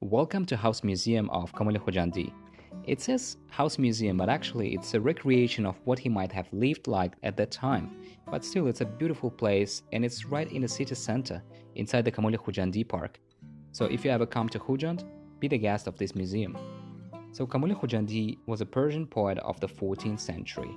Welcome to House Museum of Kamoli Khujandi. It says House Museum, but actually it's a recreation of what he might have lived like at that time. But still, it's a beautiful place and it's right in the city center, inside the Kamoli Khujandi Park. So if you ever come to Khujand, be the guest of this museum. So Kamoli Khujandi was a Persian poet of the 14th century,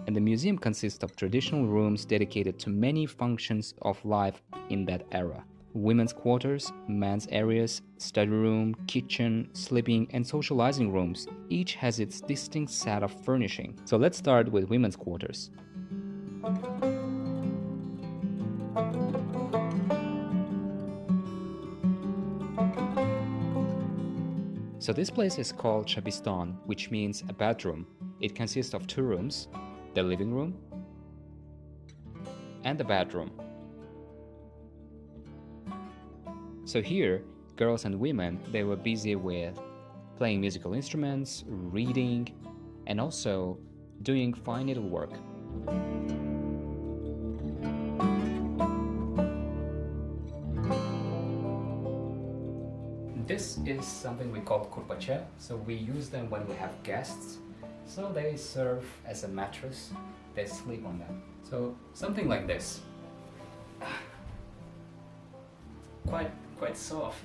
and the museum consists of traditional rooms dedicated to many functions of life in that era. Women's quarters, men's areas, study room, kitchen, sleeping, and socializing rooms. Each has its distinct set of furnishing. So let's start with women's quarters. So this place is called Shabistan, which means a bedroom. It consists of two rooms, the living room and the bedroom. So here, girls and women, they were busy with playing musical instruments, reading, and also doing fine needlework. This is something we call kurbache, so we use them when we have guests. So they serve as a mattress, they sleep on them. So something like this. Quite soft.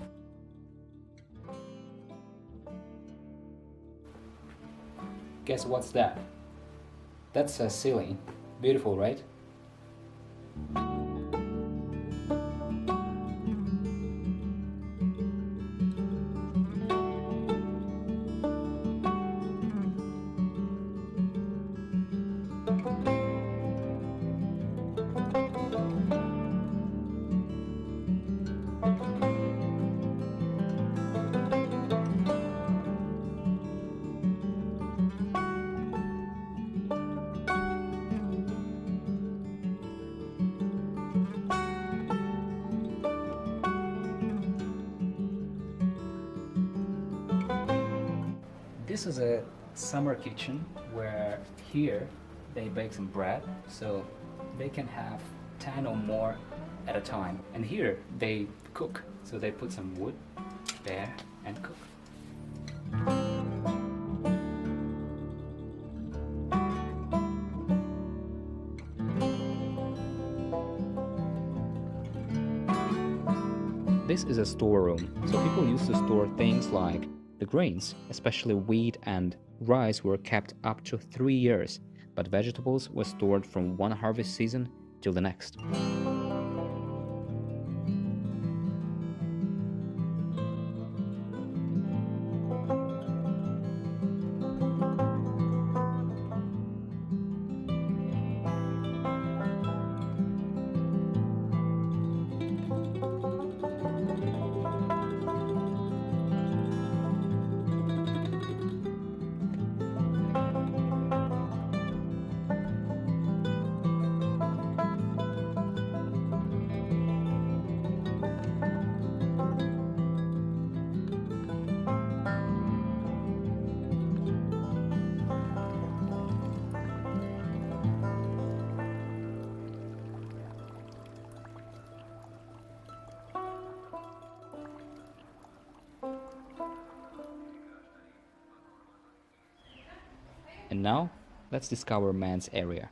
Guess what's that? That's a ceiling. Beautiful, right? This is a summer kitchen where here they bake some bread, so they can have 10 or more at a time. And here they cook, so they put some wood there and cook. This is a storeroom, so people used to store things like the grains, especially wheat and rice, were kept up to 3 years, but vegetables were stored from one harvest season till the next. And now, let's discover man's area.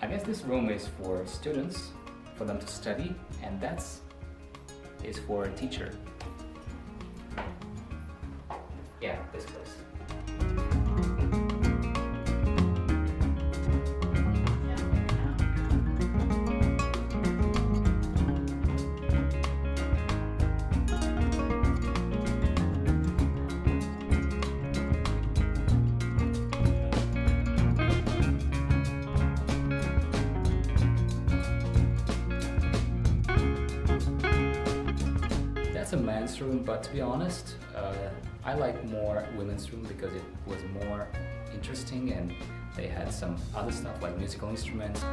I guess this room is for students, for them to study, and that's is for a teacher. Yeah, this place. A men's room, but to be honest, I like more women's room because it was more interesting and They had some other stuff like musical instruments.